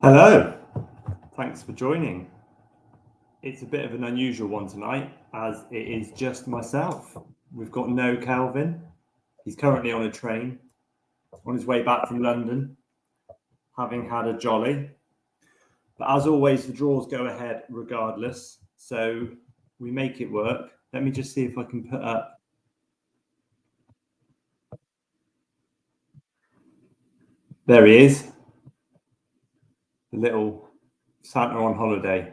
Hello, thanks for joining. It's a bit of an unusual one tonight as it is just myself. We've got no Calvin. He's currently on a train on his way back from London, having had a jolly. But as always, the draws go ahead regardless, so we make it work. Let me just see if I can put up. There he is, the little Santa on holiday.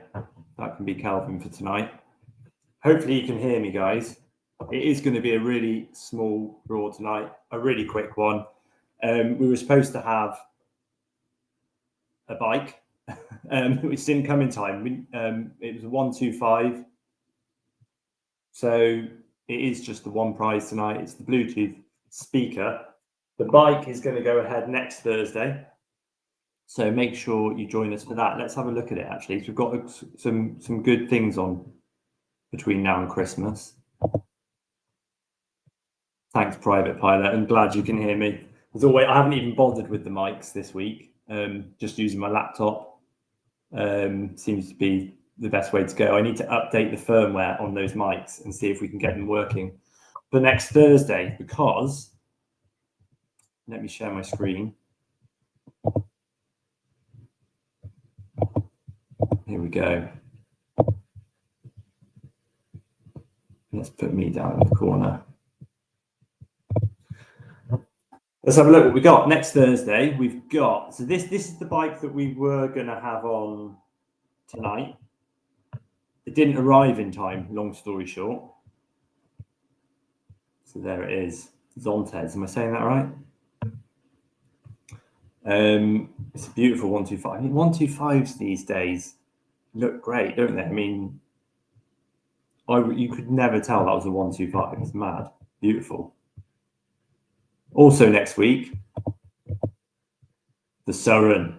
That can be Calvin for tonight. Hopefully you can hear me, guys. It is going to be a really small draw tonight, a really quick one. We were supposed to have a bike, which didn't come in time. It was a 125. So it is just the one prize tonight. It's the Bluetooth speaker. The bike is going to go ahead next Thursday. So make sure you join us for that. Let's have a look at it, actually. So we've got some good things on between now and Christmas. Thanks, Private Pilot. I'm glad you can hear me. As always, I haven't even bothered with the mics this week. Just using my laptop seems to be the best way to go. I need to update the firmware on those mics and see if we can get them working for next Thursday, because let me share my screen. Here we go. Let's put me down in the corner. Let's have a look what we got. Next Thursday, we've got, so this is the bike that we were going to have on tonight. It didn't arrive in time, long story short. So there it is, Zontes. Am I saying that right? It's a beautiful 125. I mean, 125s these days look great, don't they? I mean, you could never tell that was a 125. It's mad, beautiful. Also next week, the Surren.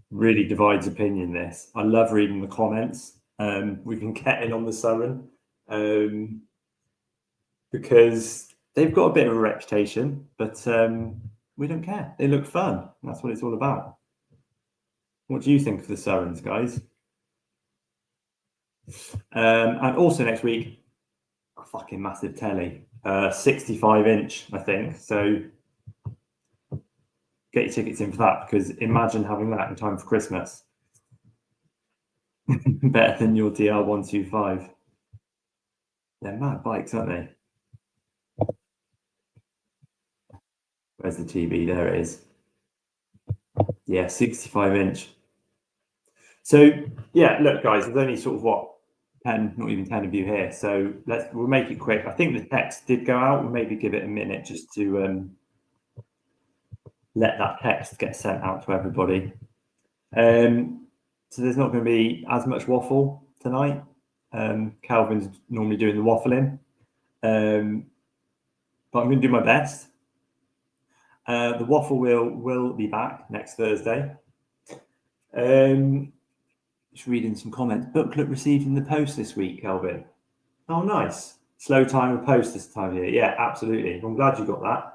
Really divides opinion, this. I love reading the comments. We can get in on the Surren because they've got a bit of a reputation, but we don't care. They look fun. That's what it's all about. What do you think of the Surrens, guys? And also next week, a fucking massive telly, 65-inch, I think. So get your tickets in for that, because imagine having that in time for Christmas. Better than your DR125. They're mad bikes, aren't they? Where's the TV? There it is. Yeah, 65-inch. So yeah, look, guys, there's only sort of what, 10, not even 10 of you here. So we'll make it quick. I think the text did go out. We'll maybe give it a minute just to let that text get sent out to everybody. So there's not going to be as much waffle tonight. Calvin's normally doing the waffling, but I'm going to do my best. The waffle wheel will be back next Thursday. Just reading some comments. Booklet received in the post this week, Calvin. Oh, nice. Slow time of post this time of year. Yeah, absolutely. I'm glad you got that.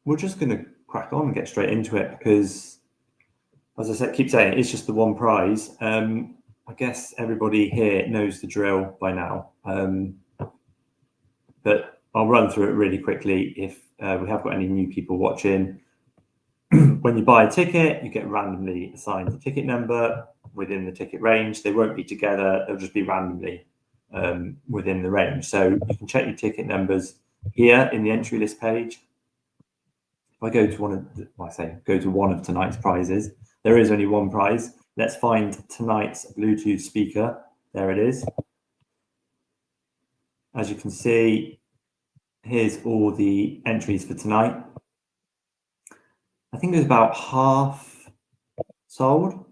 We're just going to crack on and get straight into it because, as I said, keep saying it's just the one prize. I guess everybody here knows the drill by now, but I'll run through it really quickly if we have got any new people watching. When you buy a ticket, you get randomly assigned a ticket number within the ticket range. They won't be together. They'll just be randomly within the range. So you can check your ticket numbers here in the entry list page. If I go to one of tonight's prizes, there is only one prize. Let's find tonight's Bluetooth speaker. There it is. As you can see, here's all the entries for tonight. I think there's about half sold,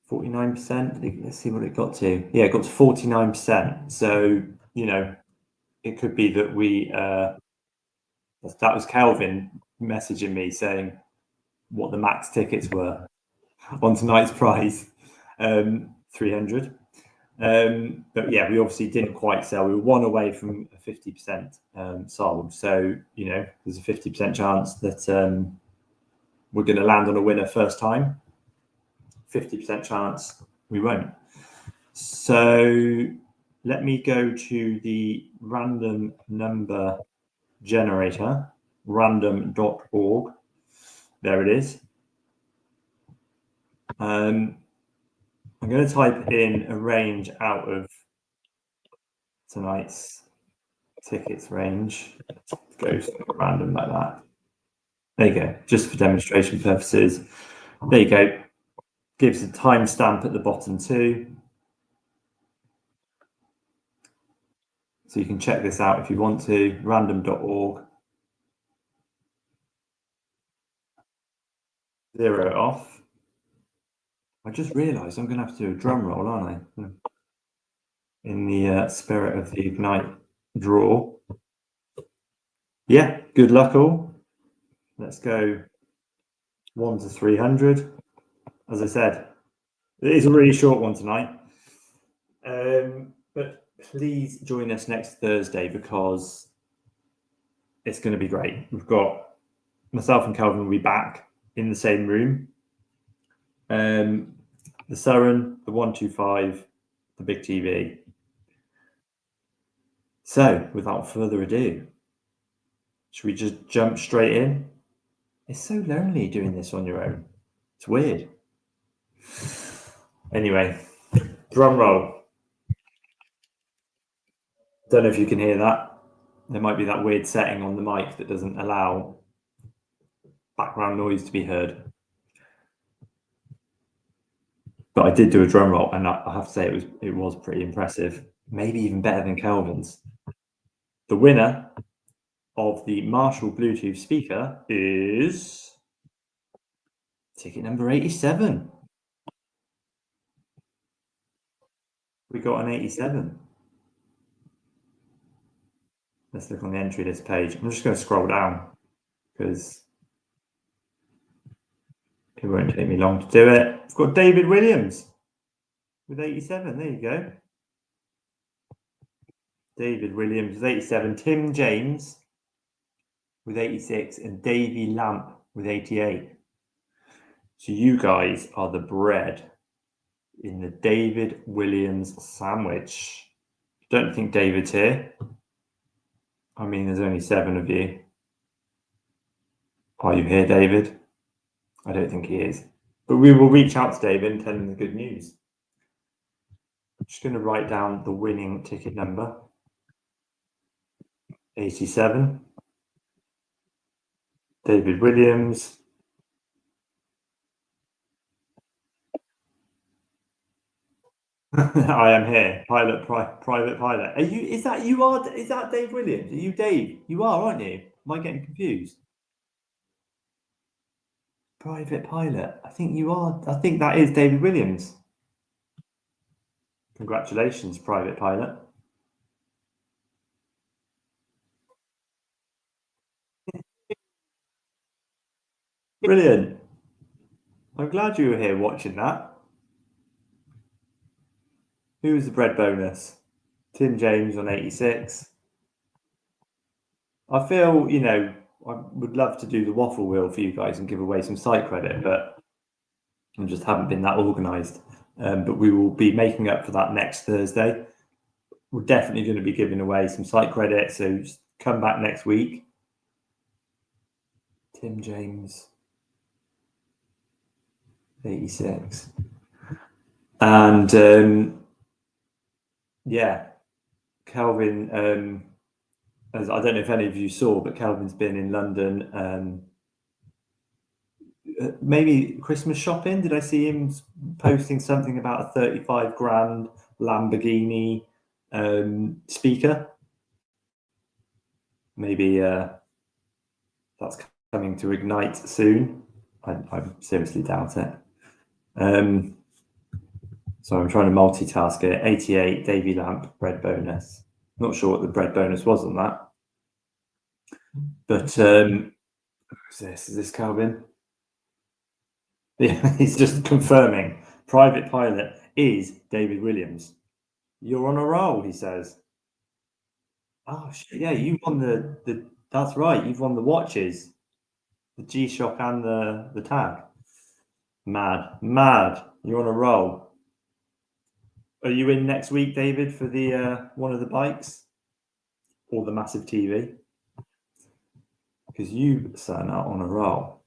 49%. Let's see what it got to. Yeah, it got to 49%. So, you know, it could be that that was Calvin messaging me saying what the max tickets were on tonight's prize, 300. But yeah, we obviously didn't quite sell. We were one away from a 50% sold. So, you know, there's a 50% chance that we're going to land on a winner first time. 50% chance we won't. So let me go to the random number generator, random.org. There it is. I'm going to type in a range out of tonight's tickets range. Go random like that. There you go, just for demonstration purposes. There you go. Gives a timestamp at the bottom too. So you can check this out if you want to, random.org. 0 off. I just realised I'm going to have to do a drum roll, aren't I? In the spirit of the Ignite draw. Yeah, good luck all. Let's go 1 to 300. As I said, it is a really short one tonight. But please join us next Thursday because it's going to be great. We've got myself and Calvin will be back in the same room. The Surren, the 125, the big TV. So, without further ado, should we just jump straight in? It's so lonely doing this on your own. It's weird. Anyway, drum roll. Don't know if you can hear that. There might be that weird setting on the mic that doesn't allow background noise to be heard. But I did do a drum roll, and I have to say it was pretty impressive. Maybe even better than Kelvin's. The winner of the Marshall Bluetooth speaker is ticket number 87. We got an 87. Let's look on the entry list page. I'm just going to scroll down because it won't take me long to do it. We've got David Williams with 87. There you go. David Williams with 87. Tim James with 86 and Davey Lamp with 88. So you guys are the bread in the David Williams sandwich. Don't think David's here. I mean, there's only 7 of you. Are you here, David? I don't think he is. But we will reach out to David and tell him the good news. I'm just going to write down the winning ticket number. 87. David Williams. I am here. Private pilot. Are you? Is that you? Is that Dave Williams? Are you Dave? You are, aren't you? Am I getting confused? Private pilot. I think you are. I think that is David Williams. Congratulations, private pilot. Brilliant. I'm glad you were here watching that. Who was the bread bonus? Tim James on 86. I feel, you know, I would love to do the waffle wheel for you guys and give away some site credit, but I just haven't been that organised. But we will be making up for that next Thursday. We're definitely going to be giving away some site credit, so just come back next week. Tim James, 86. And yeah, Calvin, as I don't know if any of you saw, but Calvin's been in London. Maybe Christmas shopping. Did I see him posting something about a 35 grand Lamborghini speaker? Maybe that's coming to Ignite soon. I seriously doubt it. So I'm trying to multitask it. 88 Davey Lamp bread bonus. Not sure what the bread bonus was on that. But who's this? Is this Calvin? Yeah, he's just confirming. Private pilot is David Williams. You're on a roll, he says. Oh shit, yeah, you won the that's right, you've won the watches, the G-Shock and the tag. Mad, mad. You're on a roll. Are you in next week, David, for the one of the bikes or the massive TV? Because you, son, are on a roll.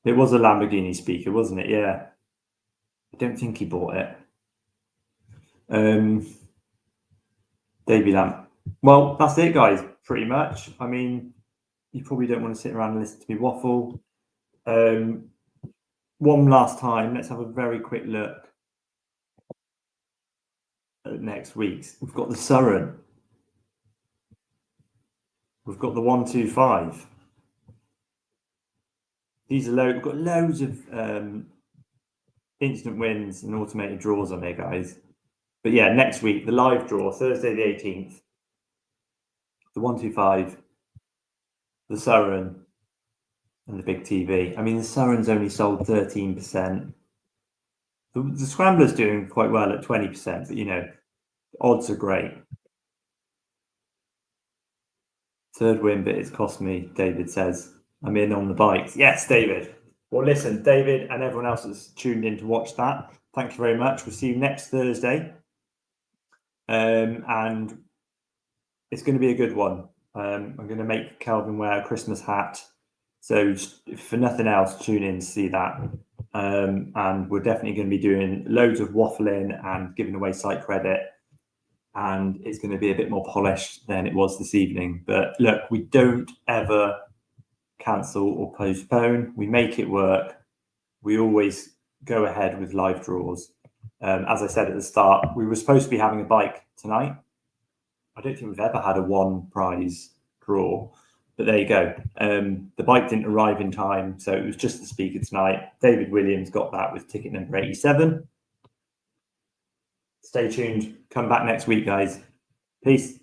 It was a Lamborghini speaker, wasn't it? Yeah. I don't think he bought it. Davey Lamb. Well, that's it, guys, pretty much. I mean, you probably don't want to sit around and listen to me waffle. One last time, let's have a very quick look at next week's. We've got the Surren. We've got the 125. These are we've got loads of instant wins and automated draws on here, guys. But yeah, next week, the live draw, Thursday the 18th. The 125, the Surren, and the big TV. I mean, the Surren's only sold 13%. The Scrambler's doing quite well at 20%, but you know, odds are great. Third win, but it's cost me, David says. I'm in on the bikes. Yes, David. Well, listen, David and everyone else that's tuned in to watch that, thank you very much. We'll see you next Thursday. And it's going to be a good one. I'm going to make Kelvin wear a Christmas hat. So if for nothing else, tune in to see that. And we're definitely going to be doing loads of waffling and giving away site credit. And it's going to be a bit more polished than it was this evening. But look, we don't ever cancel or postpone. We make it work. We always go ahead with live draws. As I said at the start, we were supposed to be having a bike tonight. I don't think we've ever had a one prize draw, but there you go. The bike didn't arrive in time, so it was just the speaker tonight. David Williams got that with ticket number 87. Stay tuned. Come back next week, guys. Peace.